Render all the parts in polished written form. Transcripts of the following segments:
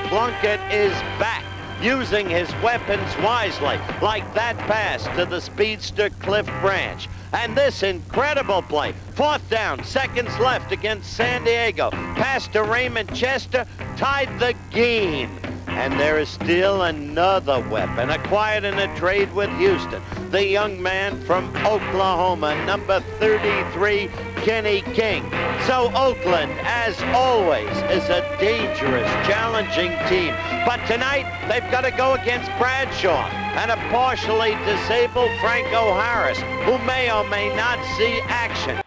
Plunkett is back, using his weapons wisely, like that pass to the speedster Cliff Branch. And this incredible play, 4th down, seconds left against San Diego. Pass to Raymond Chester, tied the game. And there is still another weapon acquired in a trade with Houston. The young man from Oklahoma, number 33, Kenny King. So Oakland, as always, is a dangerous, challenging team. But tonight, they've got to go against Bradshaw and a partially disabled Franco Harris, who may or may not see action.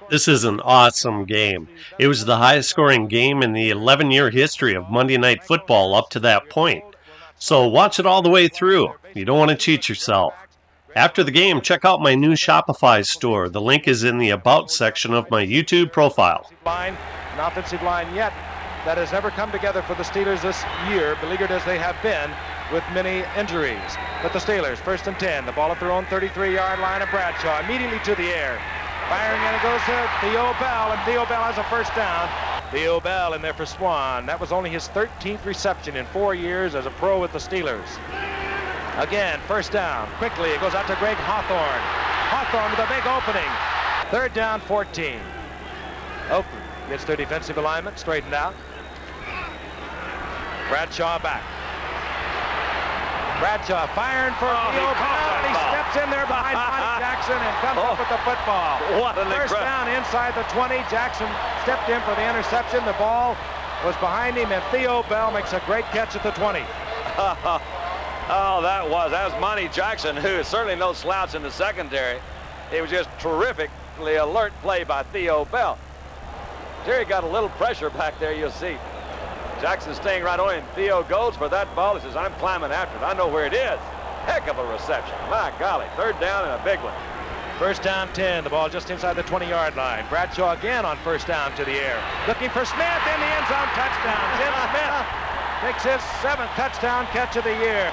This is an awesome game. It was the highest scoring game in the 11-year history of Monday Night Football up to that point. So watch it all the way through. You don't want to cheat yourself. After the game, check out my new Shopify store. The link is in the About section of my YouTube profile. An offensive line yet that has never come together for the Steelers this year, beleaguered as they have been with many injuries. But the Steelers, 1st and 10, the ball at their own 33-yard line of Bradshaw, immediately to the air. Firing, and it goes to Theo Bell, and Theo Bell has a 1st down. Theo Bell in there for Swan. That was only his 13th reception in 4 years as a pro with the Steelers. Again, 1st down. Quickly, it goes out to Greg Hawthorne. Hawthorne with a big opening. 3rd down, 14. Oakland gets their defensive alignment straightened out. Bradshaw back. Bradshaw firing for Theo Bell. He steps in there behind Monty Jackson and comes up with the football. What an 1st down inside the 20. Jackson stepped in for the interception. The ball was behind him, and Theo Bell makes a great catch at the 20. Oh, that was Monty Jackson, who is certainly no slouch in the secondary. It was just terrifically alert play by Theo Bell. Terry got a little pressure back there, you'll see. Jackson staying right on him. Theo goes for that ball. He says, I'm climbing after it. I know where it is. Heck of a reception. My golly, 3rd down and a big one. 1st down, 10. The ball just inside the 20-yard line. Bradshaw again on 1st down to the air. Looking for Smith in the end zone. Touchdown. Jim Smith makes his 7th touchdown catch of the year.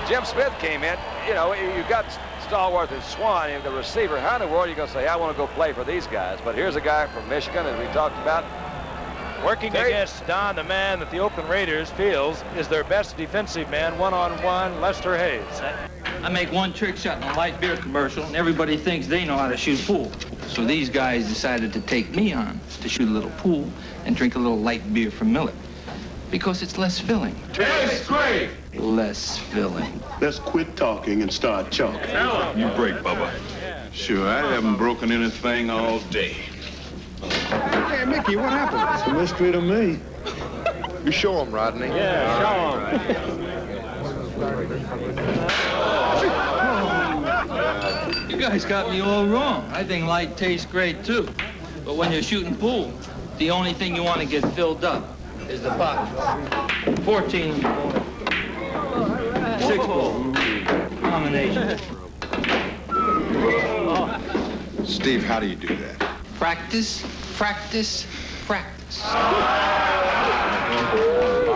Jim Smith came in. You know, you got Stallworth and Swan, the receiver. How in the world are you going to say, I want to go play for these guys? But here's a guy from Michigan, as we talked about. Working against Don, the man that the Oakland Raiders feels is their best defensive man, one-on-one, Lester Hayes. I make one trick shot in a light beer commercial, and everybody thinks they know how to shoot pool. So these guys decided to take me on to shoot a little pool and drink a little light beer from Miller. Because it's less filling. Tastes great! Less filling. Let's quit talking and start chalking. You break, Bubba. Sure, I haven't broken anything all day. Hey, Mickey, what happened? It's a mystery to me. You show him, Rodney. Yeah, show him. You guys got me all wrong. I think light tastes great, too. But when you're shooting pool, the only thing you want to get filled up is the pot. 14 6 ball combination. Steve, how do you do that? Practice, practice, practice.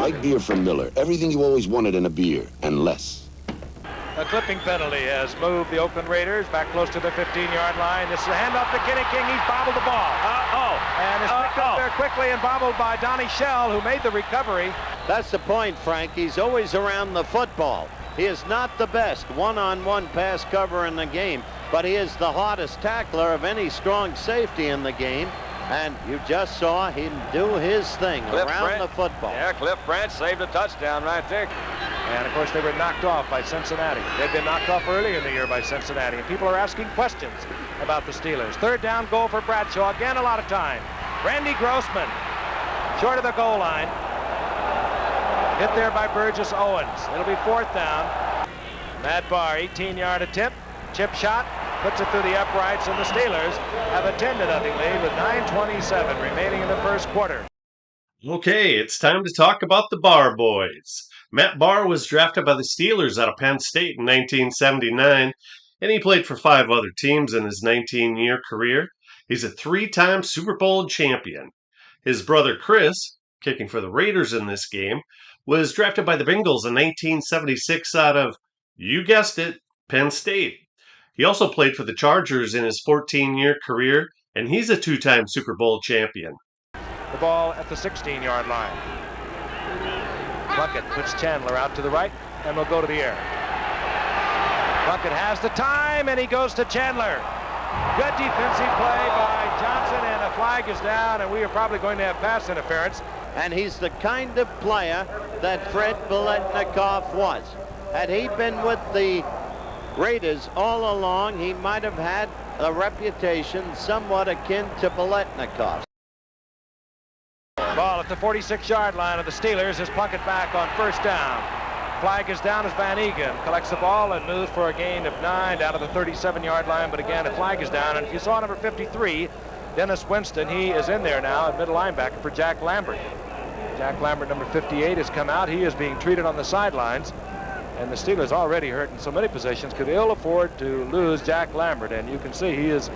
Like beer from Miller. Everything you always wanted in a beer, and less. A clipping penalty has moved the Oakland Raiders back close to the 15-yard line. This is a handoff to Kenny King. He's bobbled the ball. And it's picked up there quickly and bobbled by Donnie Shell, who made the recovery. That's the point, Frank. He's always around the football. He is not the best one-on-one pass cover in the game, but he is the hardest tackler of any strong safety in the game. And you just saw him do his thing around the football. Yeah, Cliff Branch saved a touchdown right there. And, of course, they were knocked off by Cincinnati. They'd been knocked off earlier in the year by Cincinnati. And people are asking questions about the Steelers. 3rd down goal for Bradshaw. Again, a lot of time. Randy Grossman, short of the goal line. Hit there by Burgess Owens. It'll be 4th down. Matt Barr, 18-yard attempt. Chip shot. Puts it through the uprights, and the Steelers have a 10-0 lead with 9:27 remaining in the 1st quarter. Okay, it's time to talk about the Barr boys. Matt Barr was drafted by the Steelers out of Penn State in 1979, and he played for 5 other teams in his 19-year career. He's a 3-time Super Bowl champion. His brother Chris, kicking for the Raiders in this game, was drafted by the Bengals in 1976 out of, you guessed it, Penn State. He also played for the Chargers in his 14-year career, and he's a 2-time Super Bowl champion. The ball at the 16-yard line. Plunkett puts Chandler out to the right and will go to the air. Plunkett has the time, and he goes to Chandler. Good defensive play by Johnson, and a flag is down, and we are probably going to have pass interference. And he's the kind of player that Fred Biletnikoff was. Had he been with the Raiders all along, he might have had a reputation somewhat akin to Biletnikoff. Ball at the 46-yard line of the Steelers as Plunkett back on first down. Flag is down as Van Egan collects the ball and moves for a gain of 9 down to the 37-yard line. But again, a flag is down. And if you saw number 53, Dennis Winston, he is in there now at middle linebacker for Jack Lambert. Jack Lambert, number 58, has come out. He is being treated on the sidelines. And the Steelers already hurt in so many positions could ill afford to lose Jack Lambert. And you can see he is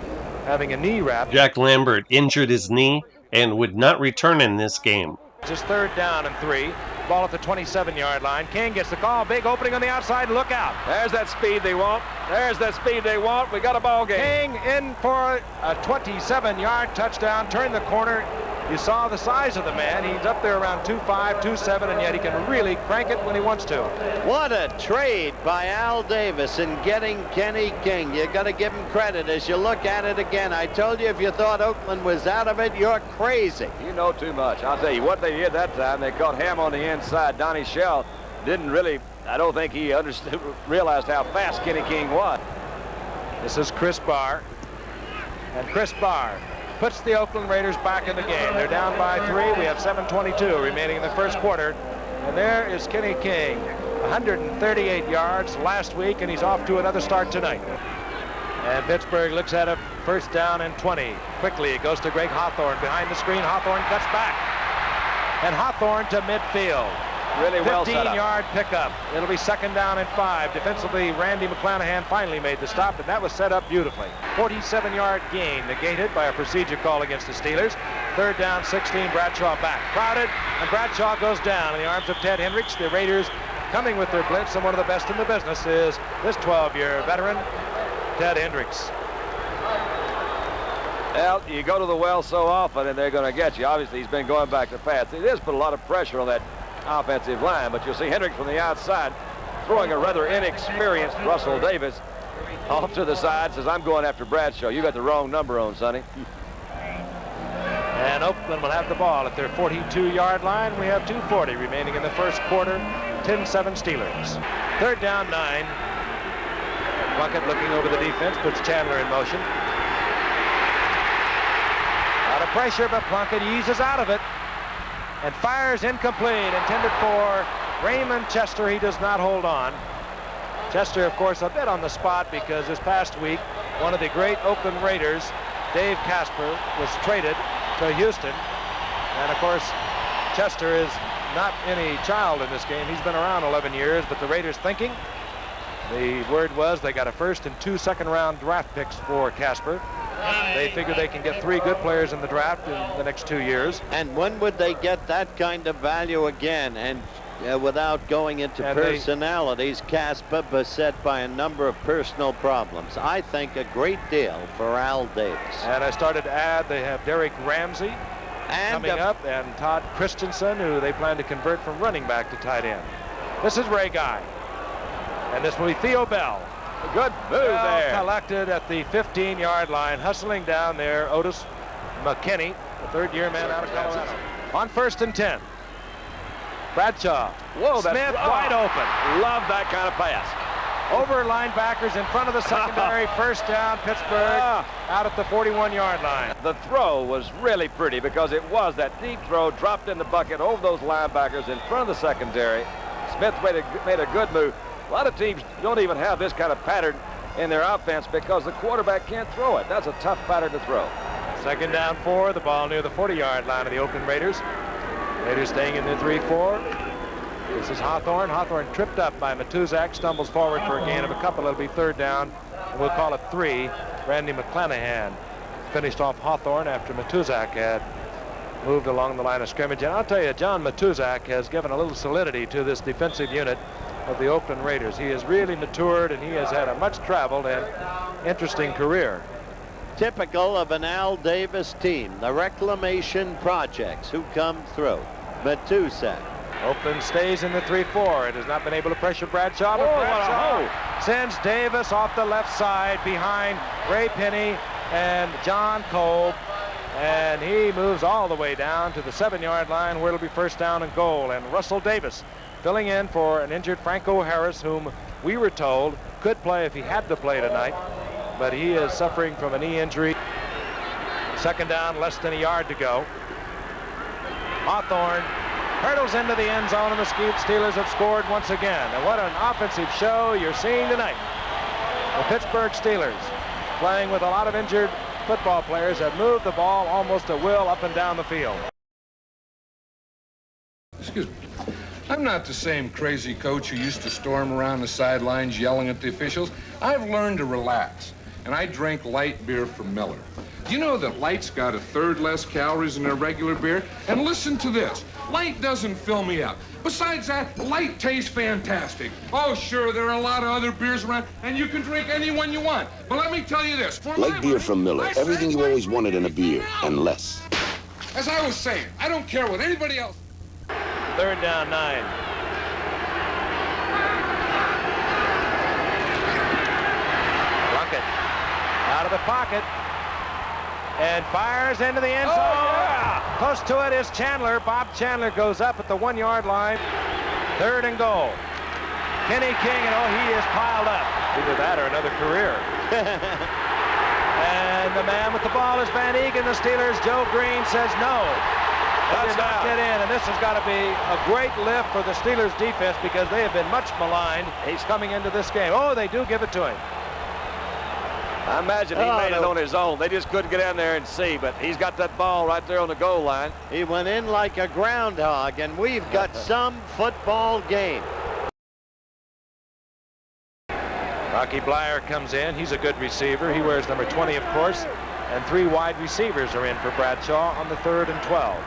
having a knee wrap. Jack Lambert injured his knee and would not return in this game. Just third down and 3. Ball at the 27-yard line. King gets the call. Big opening on the outside. Look out. There's that speed they want. There's that speed they want. We got a ball game. King in for a 27-yard touchdown. Turn the corner. You saw the size of the man. He's up there around 2'5", 2'7", and yet he can really crank it when he wants to. What a trade by Al Davis in getting Kenny King. You got to give him credit as you look at it again. I told you if you thought Oakland was out of it, you're crazy. You know too much. I'll tell you what they did that time. They caught Ham on the inside. Donnie Shell didn't really, I don't think he realized how fast Kenny King was. This is Chris Barr. And Chris Barr puts the Oakland Raiders back in the game. They're down by 3. We have 7:22 remaining in the first quarter. And there is Kenny King, 138 yards last week, and he's off to another start tonight. And Pittsburgh looks at a first down and 20. Quickly, it goes to Greg Hawthorne. Behind the screen, Hawthorne cuts back. And Hawthorne to midfield. Really well set up. 15-yard pickup. It'll be second down and 5. Defensively, Randy McClanahan finally made the stop, and that was set up beautifully. 47-yard gain negated by a procedure call against the Steelers. Third down, 16. Bradshaw back. Crowded, and Bradshaw goes down in the arms of Ted Hendricks. The Raiders coming with their blitz, and one of the best in the business is this 12-year veteran, Ted Hendricks. Well, you go to the well so often, and they're going to get you. Obviously, he's been going back to pass. It has put a lot of pressure on that offensive line, but you'll see Hendricks from the outside throwing a rather inexperienced Russell Davis off to the side. Says, I'm going after Bradshaw. You got the wrong number on, Sonny. And Oakland will have the ball at their 42-yard line. We have 2:40 remaining in the first quarter. 10-7 Steelers. Third down, 9. Plunkett looking over the defense, puts Chandler in motion. A lot of pressure, but Plunkett eases out of it and fires incomplete, intended for Raymond Chester. He does not hold on. Chester, of course, a bit on the spot because this past week, one of the great Oakland Raiders, Dave Casper, was traded to Houston. And, of course, Chester is not any child in this game. He's been around 11 years, but the Raiders thinking. The word was they got a first and 2 second-round draft picks for Casper. They figure they can get 3 good players in the draft in the next 2 years. And when would they get that kind of value again? And without going into personalities, Casper beset by a number of personal problems. I think a great deal for Al Davis. And I started to add, they have Derek Ramsey coming up, and Todd Christensen, who they plan to convert from running back to tight end. This is Ray Guy. And this will be Theo Bell. Good move there. Collected at the 15-yard line, hustling down there. Otis McKinney, the third-year man out of Colorado. On first and 10. Bradshaw. Whoa, Smith wide open. Love that kind of pass. Over linebackers in front of the secondary. First down, Pittsburgh, out at the 41-yard line. The throw was really pretty because it was that deep throw dropped in the bucket over those linebackers in front of the secondary. Smith made a good move. A lot of teams don't even have this kind of pattern in their offense because the quarterback can't throw it. That's a tough pattern to throw. Second down 4, the ball near the 40-yard line of the Oakland Raiders. Raiders staying in the 3-4. This is Hawthorne. Hawthorne tripped up by Matuszak, stumbles forward for a gain of a couple. It'll be third down, and we'll call it 3. Randy McClanahan finished off Hawthorne after Matuszak had moved along the line of scrimmage. And I'll tell you, John Matuszak has given a little solidity to this defensive unit of the Oakland Raiders. He has really matured, and he has had a much traveled and interesting career. Typical of an Al Davis team, the reclamation projects who come through. Matuszak, Oakland stays in the 3-4. It has not been able to pressure Bradshaw, but Bradshaw sends Davis off the left side behind Ray Penny and John Kolb. And he moves all the way down to the 7-yard line where it'll be first down and goal. And Russell Davis filling in for an injured Franco Harris, whom we were told could play if he had to play tonight. But he is suffering from a knee injury. Second down, less than a yard to go. Hawthorne hurdles into the end zone, and the Steelers have scored once again. And what an offensive show you're seeing tonight. The Pittsburgh Steelers, playing with a lot of injured football players, have moved the ball almost at will up and down the field. Excuse me. I'm not the same crazy coach who used to storm around the sidelines yelling at the officials. I've learned to relax, and I drink light beer from Miller. Do you know that Light's got a third less calories than a regular beer? And listen to this. Light doesn't fill me up. Besides that, Light tastes fantastic. Oh, sure, there are a lot of other beers around, and you can drink any one you want. But let me tell you this. Light beer from Miller. Everything you always wanted in a beer, and less. As I was saying, I don't care what anybody else... Third down, 9. Plunkett out of the pocket and fires into the end zone. Close to it is Chandler. Bob Chandler goes up at the 1-yard line. Third and goal. Kenny King, and he is piled up. Either that or another career. And the man with the ball is Van Egan. The Steelers, Joe Green, says no. That did not get in, and this has got to be a great lift for the Steelers defense because they have been much maligned. He's coming into this game. Oh, they do give it to him. I imagine he made it on his own. They just couldn't get in there and see, but he's got that ball right there on the goal line. He went in like a groundhog, and we've got some football game. Rocky Blyer comes in. He's a good receiver. He wears number 20, of course, and 3 wide receivers are in for Bradshaw on the 3rd and 12.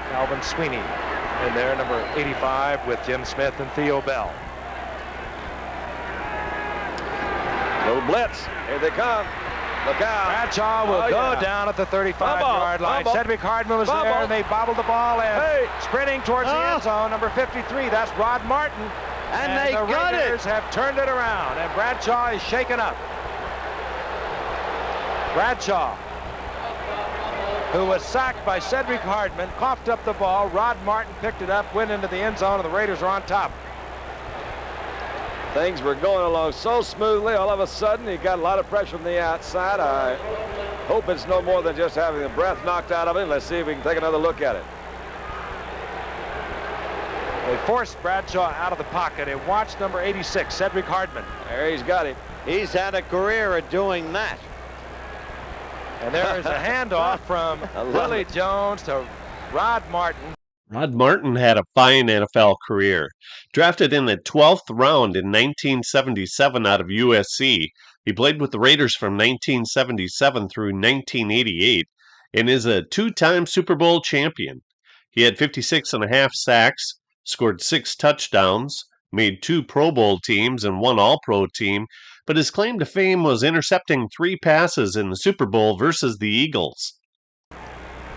Calvin Sweeney in there, number 85, with Jim Smith and Theo Bell. Little blitz. Here they come. Look out. Bradshaw will go down at the 35-yard line. Cedric Hardman was there, and they bobbled the ball and sprinting towards the end zone, number 53. That's Rod Martin. And they the got Raiders it. have turned it around, and Bradshaw is shaken up. Bradshaw, who was sacked by Cedric Hardman, coughed up the ball. Rod Martin picked it up, went into the end zone, and the Raiders are on top. Things were going along so smoothly. All of a sudden, he got a lot of pressure from the outside. I hope it's no more than just having the breath knocked out of him. Let's see if we can take another look at it. They forced Bradshaw out of the pocket and watched number 86, Cedric Hardman. There he's got him. He's had a career at doing that. And there is a handoff from Willie Jones to Rod Martin. Rod Martin had a fine NFL career. Drafted in the 12th round in 1977 out of USC, he played with the Raiders from 1977 through 1988 and is a 2-time Super Bowl champion. He had 56.5 sacks, scored 6 touchdowns, made 2 Pro Bowl teams and 1 All-Pro team, but his claim to fame was intercepting 3 passes in the Super Bowl versus the Eagles.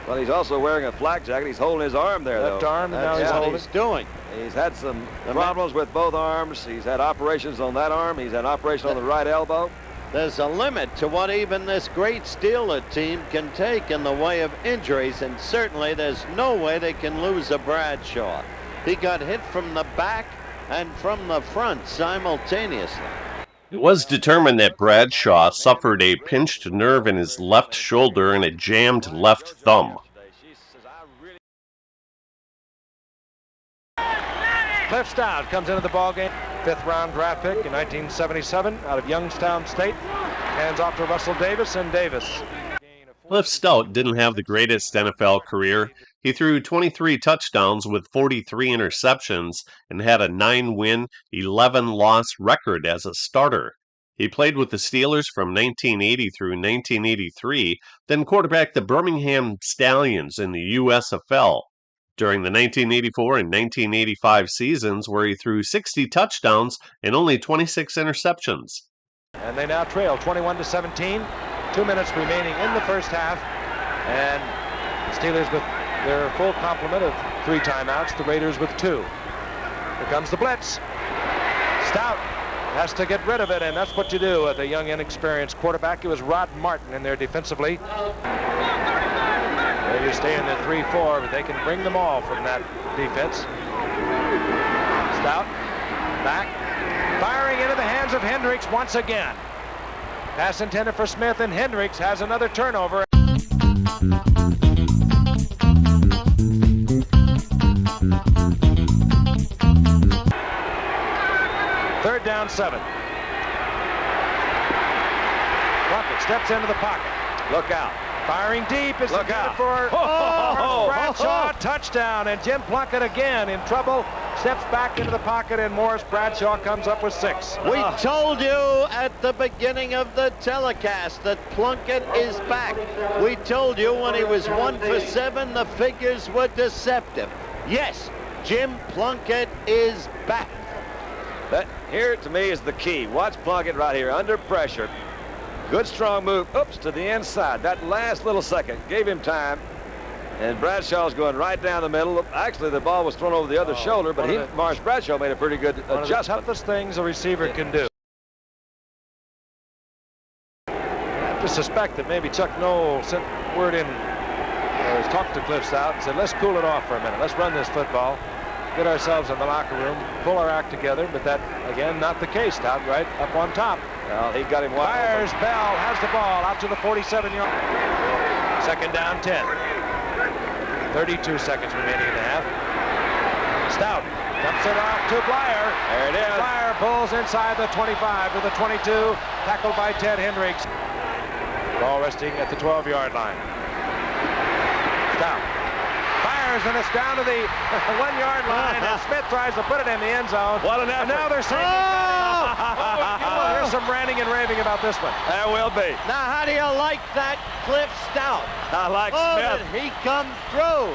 Well, he's also wearing a flak jacket. He's holding his arm there, Left arm, and now he's holding. He's doing. He's had some problems with both arms. He's had operations on that arm. He's had an operation on the right elbow. There's a limit to what even this great Steeler team can take in the way of injuries, and certainly there's no way they can lose a Bradshaw. He got hit from the back and from the front simultaneously. It was determined that Bradshaw suffered a pinched nerve in his left shoulder and a jammed left thumb. Cliff Stout comes into the ballgame. 5th-round draft pick in 1977 out of Youngstown State. Hands off to Russell Davis, and Davis. Cliff Stout didn't have the greatest NFL career. He threw 23 touchdowns with 43 interceptions and had a 9-win, 11-loss record as a starter. He played with the Steelers from 1980 through 1983, then quarterbacked the Birmingham Stallions in the USFL. During the 1984 and 1985 seasons, where he threw 60 touchdowns and only 26 interceptions. And they now trail 21-17. 2 minutes remaining in the first half. And the Steelers with their full complement of 3 timeouts, the Raiders with 2. Here comes the blitz. Stout has to get rid of it, and that's what you do with a young, inexperienced quarterback. It was Rod Martin in there defensively. There you stay in the 3-4, but they can bring them all from that defense. Stout back, firing into the hands of Hendricks once again. Pass intended for Smith, and Hendricks has another turnover. Third down, 7. Plunkett steps into the pocket. Look out. Firing deep is Look intended out. for Bradshaw. Touchdown, and Jim Plunkett again in trouble. Steps back into the pocket, and Morris Bradshaw comes up with 6. We told you at the beginning of the telecast that Plunkett is back. We told you when he was 1 for 7, the figures were deceptive. Yes, Jim Plunkett is back. That here to me is the key. Watch Plunkett right here under pressure. Good strong move. Oops, to the inside. That last little second gave him time. And Bradshaw's going right down the middle. Actually, the ball was thrown over the other shoulder, but Morris Bradshaw made a pretty good adjustment. One of the toughest things a receiver can do. I have to suspect that maybe Chuck Noll sent word in, or talked to Cliff Stout and said, let's cool it off for a minute. Let's run this football. Get ourselves in the locker room, pull our act together, but that, again, not the case. Stout right up on top. Well, he got him wide Fires, open. Bell has the ball out to the 47-yard. Second down, 10. 32 seconds remaining in the half. Stout dumps it off to Blyer. There it is. Blyer pulls inside the 25 to the 22, tackled by Ted Hendricks. Ball resting at the 12-yard line. Stout fires, and it's down to the 1-yard line, and Smith tries to put it in the end zone. What an effort. And now they're saying there's some ranting and raving about this one. There will be. Now, how do you like that, Cliff Stout? I like Oh, Smith. did he come through?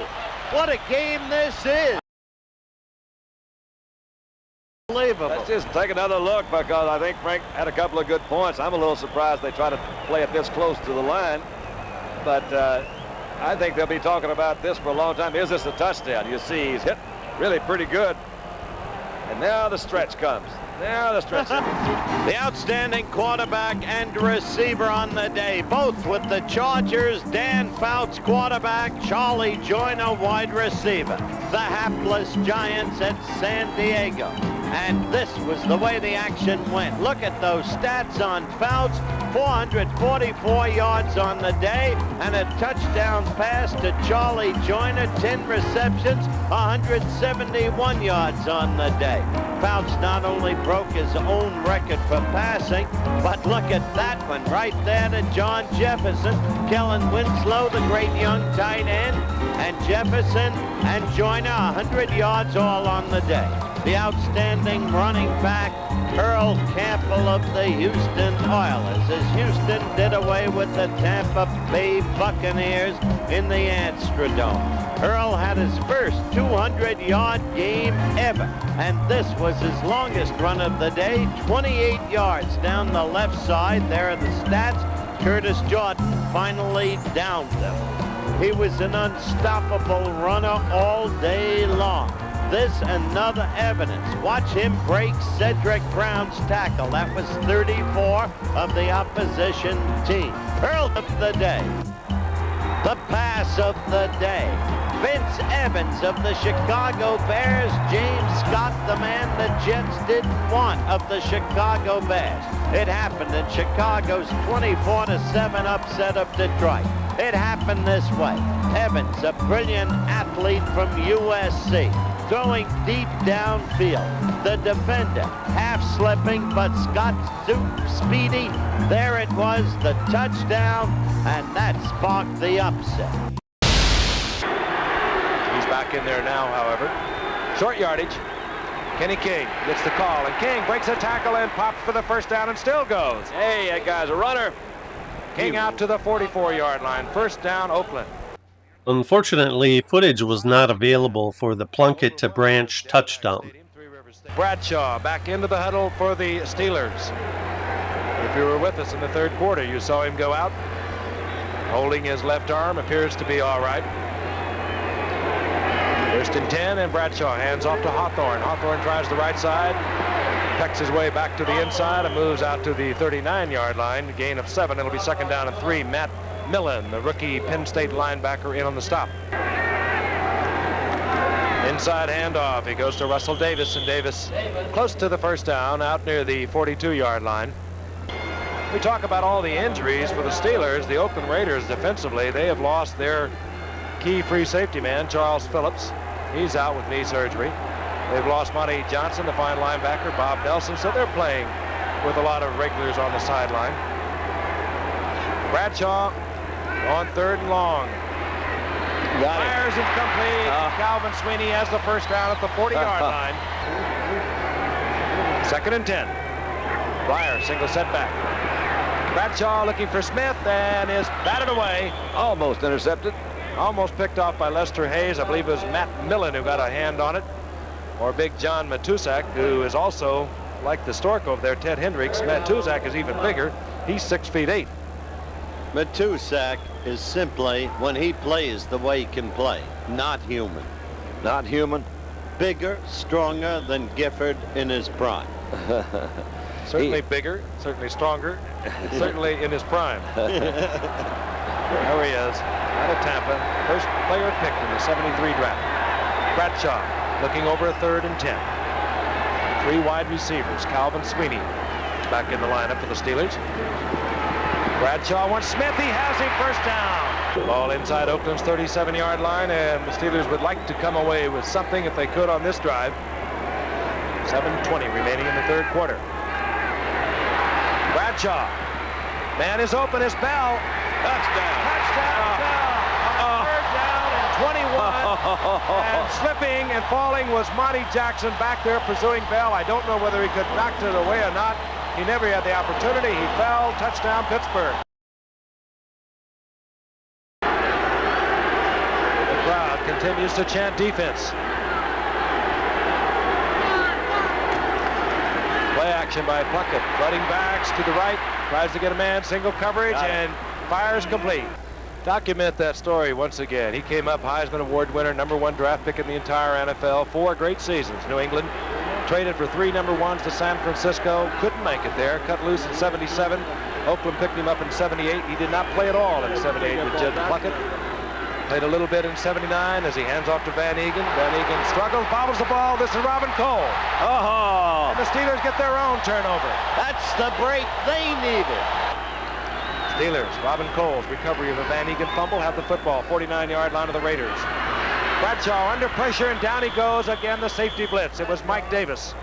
What a game this is. Unbelievable. Let's just take another look, because I think Frank had a couple of good points. I'm a little surprised they try to play it this close to the line. But I think they'll be talking about this for a long time. Is this a touchdown? You see, he's hit really pretty good. And now the stretch comes. Now the stretch. The outstanding quarterback and receiver on the day, both with the Chargers. Dan Fouts, quarterback. Charlie Joyner, wide receiver. The hapless Giants at San Diego. And this was the way the action went. Look at those stats on Fouts. 444 yards on the day, and a touchdown pass to Charlie Joyner. 10 receptions, 171 yards on the day. Fouts not only broke his own record for passing, but look at that one right there to John Jefferson. Kellen Winslow, the great young tight end, and Jefferson and Joyner, 100 yards all on the day. The outstanding running back, Earl Campbell of the Houston Oilers, as Houston did away with the Tampa Bay Buccaneers in the Astrodome. Earl had his first 200-yard game ever, and this was his longest run of the day, 28 yards down the left side. There are the stats. Curtis Jordan finally downed them. He was an unstoppable runner all day long. This another evidence. Watch him break Cedric Brown's tackle. That was 34 of the opposition team. Earl of the day. The pass of the day. Vince Evans of the Chicago Bears. James Scott, the man the Jets didn't want, of the Chicago Bears. It happened in Chicago's 24-7 upset of Detroit. It happened this way. Evans, a brilliant athlete from USC, throwing deep downfield. The defender half slipping, but Scott's too speedy. There it was, the touchdown, and that sparked the upset. He's back in there now, however. Short yardage. Kenny King gets the call, and King breaks a tackle and pops for the first down and still goes. Hey, that guy's a runner. King out to the 44-yard line. First down, Oakland. Unfortunately, footage was not available for the Plunkett to Branch touchdown. Bradshaw back into the huddle for the Steelers. If you were with us in the third quarter, you saw him go out. Holding his left arm, appears to be all right. First and 10, and Bradshaw hands off to Hawthorne. Hawthorne tries the right side, pecks his way back to the inside, and moves out to the 39-yard line. Gain of 7. It'll be second down and 3. Matt Millen, the rookie Penn State linebacker, in on the stop. Inside handoff. He goes to Russell Davis, and Davis close to the first down, out near the 42-yard line. We talk about all the injuries for the Steelers. The Oakland Raiders defensively, they have lost their key free safety man, Charles Phillips. He's out with knee surgery. They've lost Monty Johnson, the fine linebacker, Bob Nelson, so they're playing with a lot of regulars on the sideline. Bradshaw on 3rd and long. Fires incomplete. Calvin Sweeney has the first down at the 40-yard line. 2nd and 10. Blyer, single setback. Bradshaw looking for Smith and is batted away. Almost intercepted. Almost picked off by Lester Hayes. I believe it was Matt Millen who got a hand on it. Or big John Matuszak, who is also, like the stork over there, Ted Hendricks. Matuszak is even bigger. He's 6'8". Matuszak is simply, when he plays the way he can play, not human. Not human. Bigger, stronger than Gifford in his prime. Certainly bigger, certainly stronger, certainly in his prime. There he is, out of Tampa. First player picked in the 73 draft. Bradshaw looking over a 3rd and 10. 3 wide receivers. Calvin Sweeney back in the lineup for the Steelers. Bradshaw wants Smith. He has him, first down. Ball inside Oakland's 37-yard line, and the Steelers would like to come away with something if they could on this drive. 7:20 remaining in the 3rd quarter. Bradshaw. Man is open. It's Bell. Touchdown. Touchdown, Bell. On 3rd down and 21. And slipping and falling was Monty Jackson back there pursuing Bell. I don't know whether he could knock it away or not. He never had the opportunity. He fell. Touchdown, Pittsburgh. The crowd continues to chant defense. Play action by Puckett. Running backs to the right. Tries to get a man. Single coverage and fires complete. Document that story once again. He came up Heisman Award winner, #1 draft pick in the entire NFL. 4 great seasons. New England traded for 3 number 1s to San Francisco. Couldn't make it there. Cut loose in 77. Oakland picked him up in 78. He did not play at all in 78 with Jed Plunkett. Played a little bit in 79 as he hands off to Van Egan. Van Egan struggles, bobbles the ball. This is Robin Cole. Oh! And the Steelers get their own turnover. That's the break they needed. Steelers, Robin Cole's recovery of a Van Egan fumble, have the football, 49-yard line of the Raiders. Bradshaw under pressure, and down he goes again, the safety blitz. It was Mike Davis.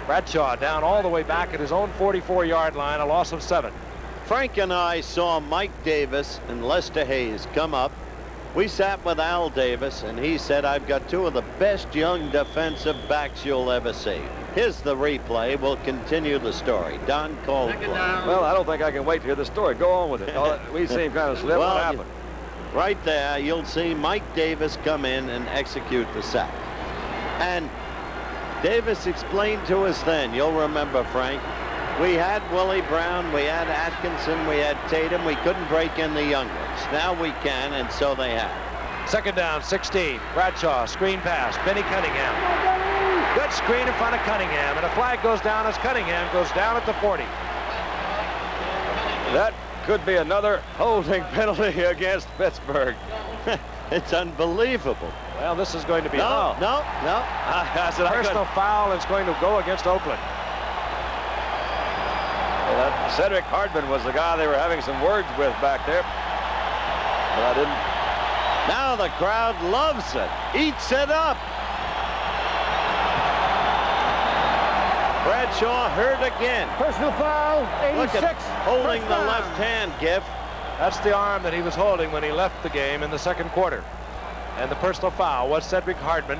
Bradshaw down all the way back at his own 44-yard line, a loss of 7. Frank and I saw Mike Davis and Lester Hayes come up. We sat with Al Davis, and he said, I've got 2 of the best young defensive backs you'll ever see. Here's the replay. We'll continue the story. Don Caldwell. Well, I don't think I can wait to hear the story. Go on with it. We seem kind of slip. What happened? Right there, you'll see Mike Davis come in and execute the sack. And Davis explained to us then, you'll remember, Frank, we had Willie Brown, we had Atkinson, we had Tatum. We couldn't break in the young ones. Now we can, and so they have. Second down, 16. Bradshaw, screen pass. Benny Cunningham. Good screen in front of Cunningham, and a flag goes down as Cunningham goes down at the 40. That could be another holding penalty against Pittsburgh. It's unbelievable. Well, this is going to be no. Personal foul is going to go against Oakland. Well, that Cedric Hardman was the guy they were having some words with back there. But I didn't. Now the crowd loves it. Eats it up. Bradshaw hurt again. Personal foul, 86. Look at holding the left hand, Giff. That's the arm that he was holding when he left the game in the 2nd quarter. And the personal foul was Cedric Hardman.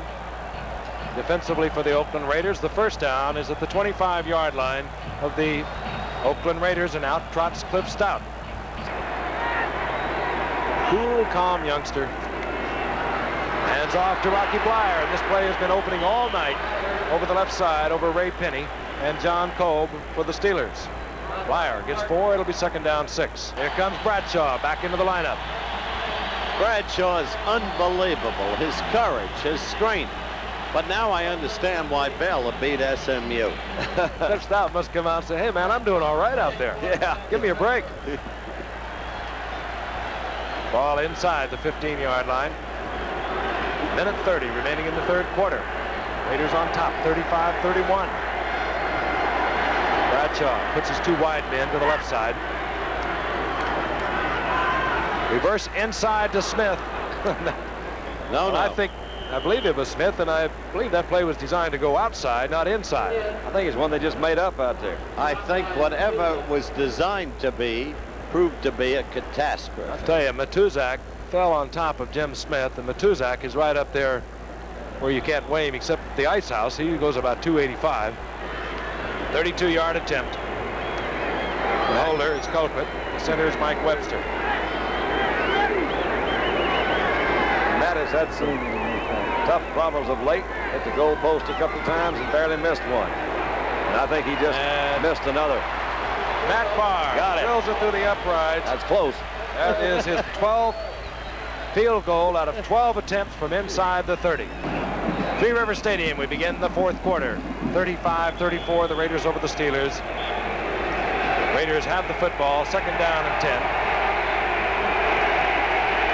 Defensively for the Oakland Raiders, the first down is at the 25-yard line of the Oakland Raiders, and out trots Cliff Stout. Cool, calm youngster. Hands off to Rocky Blyer, and this play has been opening all night over the left side over Ray Penny and John Kolb for the Steelers. Blyer gets 4. It'll be second down 6. Here comes Bradshaw back into the lineup. Bradshaw's unbelievable. His courage, his strength. But now I understand why Bell beat SMU. Coach Stout must come out and say, hey, man, I'm doing all right out there. Yeah. Give me a break. Ball inside the 15-yard line. Minute 30 remaining in the third quarter. Raiders on top, 35-31. Bradshaw puts his two wide men to the left side. Reverse inside to Smith. No. I believe it was Smith, and I believe that play was designed to go outside, not inside. I think it's one they just made up out there. I think whatever was designed to be proved to be a catastrophe. I'll tell you, Matuszak fell on top of Jim Smith, and Matuszak is right up there where you can't weigh him except at the ice house. He goes about 285. 32-yard attempt. The holder is culprit. The center is Mike Webster. Matt has had some tough problems of late. Hit the goal post a couple times and barely missed one. And I think he just missed another. Matt Barr Got it. drills it through the uprights. That's close. That is his 12th field goal out of 12 attempts from inside the 30. Three River Stadium, we begin the fourth quarter. 35-34, the Raiders over the Steelers. Raiders have the football, second down and 10.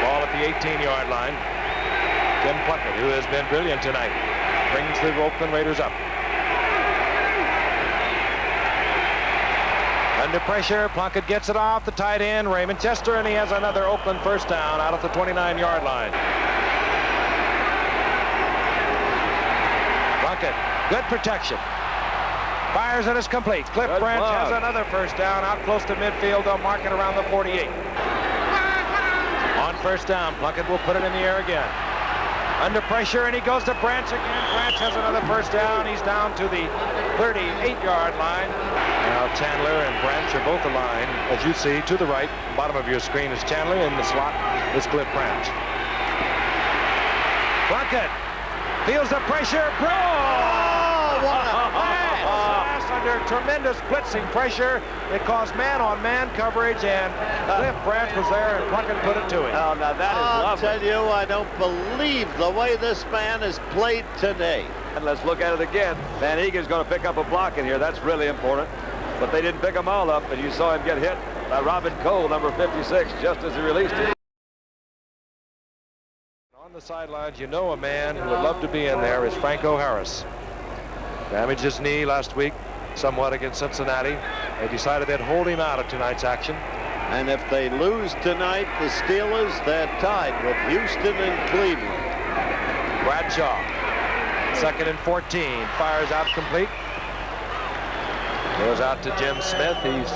Ball at the 18-yard line. Tim Plunkett, who has been brilliant tonight, brings the Oakland Raiders up. Under pressure, Plunkett gets it off the tight end, Raymond Chester, and he has another Oakland first down out at the 29-yard line. Plunkett, good protection. Fires and is complete. Cliff Branch has another first down out close to midfield. They'll mark it around the 48. On first down, Plunkett will put it in the air again. Under pressure, and he goes to Branch again. Branch has another first down. He's down to the 38-yard line. Now Chandler and Branch are both aligned, as you see, to the right. Bottom of your screen is Chandler. In the slot is Cliff Branch. Plunkett feels the pressure. Oh, what a pass! Under tremendous blitzing pressure. It caused man-on-man coverage, and Cliff Branch was there, and Plunkett put it to him. Oh, now that is I'll lovely. tell you, I don't believe the way this man has played today. And let's look at it again. Van Egan's going to pick up a block in here. That's really important. But they didn't pick them all up, and you saw him get hit by Robin Cole, number 56, just as he released it. On the sidelines, you know a man who would love to be in there is Franco Harris. Damaged his knee last week somewhat against Cincinnati. They decided they'd hold him out of tonight's action. And if they lose tonight, the Steelers, they're tied with Houston and Cleveland. Bradshaw, second and 14, fires out complete. Goes out to Jim Smith. He's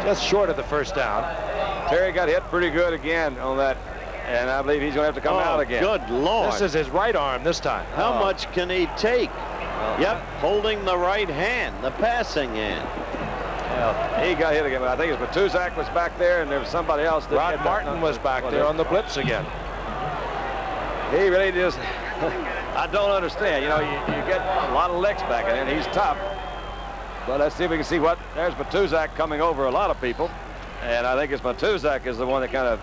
just short of the first down. Terry got hit pretty good again on that, and I believe he's going to have to come out again. Good Lord. This is his right arm this time. How much can he take? Yep, holding the right hand, the passing hand. Well, he got hit again, but I think it was Matuszak was back there, and there was somebody else. That Rod Martin was back there on the blitz again. He really just, I don't understand. You know, you get a lot of licks back in, and he's tough. But let's see if we can see what, there's Matuszak coming over a lot of people. And I think it's Matuszak is the one that kind of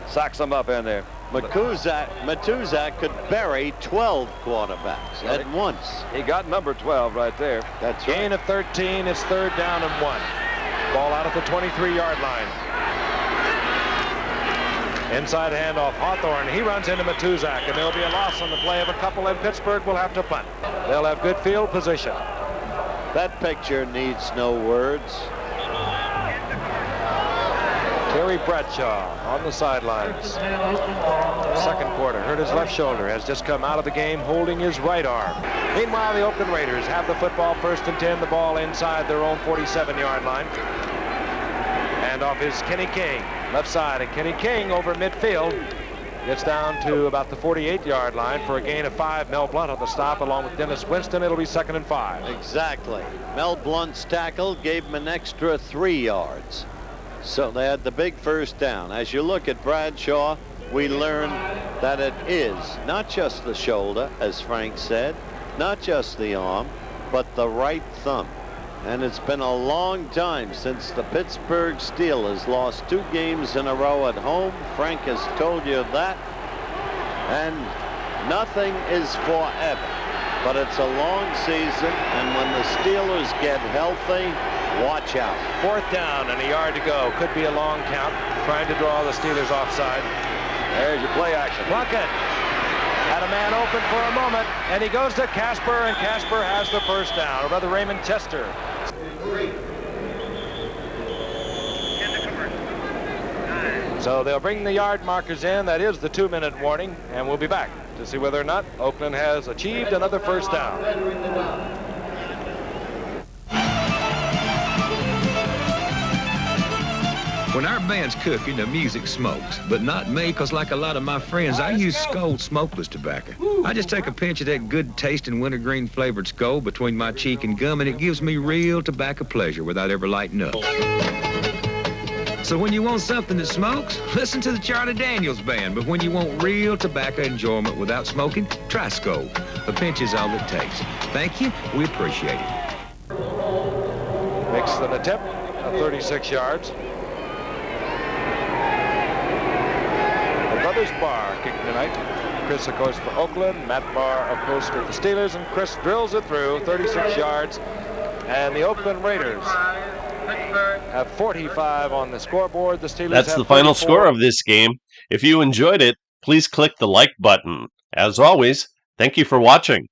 socks them up in there. Matuszak could bury 12 quarterbacks at once. He got number 12 right there. That's Gain right. of 13. It's third down and 1. Ball out at the 23-yard line. Inside handoff, Hawthorne. He runs into Matuszak, and there'll be a loss on the play of a couple, and Pittsburgh will have to punt. They'll have good field position. That picture needs no words. Terry Bradshaw on the sidelines. Second quarter, hurt his left shoulder, has just come out of the game holding his right arm. Meanwhile, the Oakland Raiders have the football, first and 10, the ball inside their own 47-yard line. And off is Kenny King, left side, and Kenny King over midfield gets down to about the 48-yard line for a gain of 5. Mel Blunt on the stop along with Dennis Winston. It'll be 2nd and 5. Exactly. Mel Blunt's tackle gave him an extra 3 yards. So they had the big first down. As you look at Bradshaw, we learn that it is not just the shoulder, as Frank said, not just the arm, but the right thumb. And it's been a long time since the Pittsburgh Steelers lost 2 games in a row at home. Frank has told you that. And nothing is forever, but it's a long season. And when the Steelers get healthy, watch out. 4th down and a yard to go. Could be a long count. Trying to draw the Steelers offside. There's your play action. Plunkett had a man open for a moment, and he goes to Casper, and Casper has the first down. Or rather, Raymond Chester. So they'll bring the yard markers in. That is the 2-minute warning, and we'll be back to see whether or not Oakland has achieved another first down. When our band's cooking, the music smokes. But not me, because like a lot of my friends, I use Skoal smokeless tobacco. I just take a pinch of that good-tasting wintergreen flavored Skoal between my cheek and gum, and it gives me real tobacco pleasure without ever lighting up. So when you want something that smokes, listen to the Charlie Daniels Band. But when you want real tobacco enjoyment without smoking, try Skoal. A pinch is all it takes. Thank you. We appreciate it. Makes an attempt at 36 yards. Brothers Barr kicking tonight. Chris, of course, for Oakland. Matt Barr, of course, for the Steelers. And Chris drills it through, 36 yards. And the Oakland Raiders have 45 on the scoreboard. The Steelers That's have the final 34. score of this game. If you enjoyed it, please click the like button. As always, thank you for watching.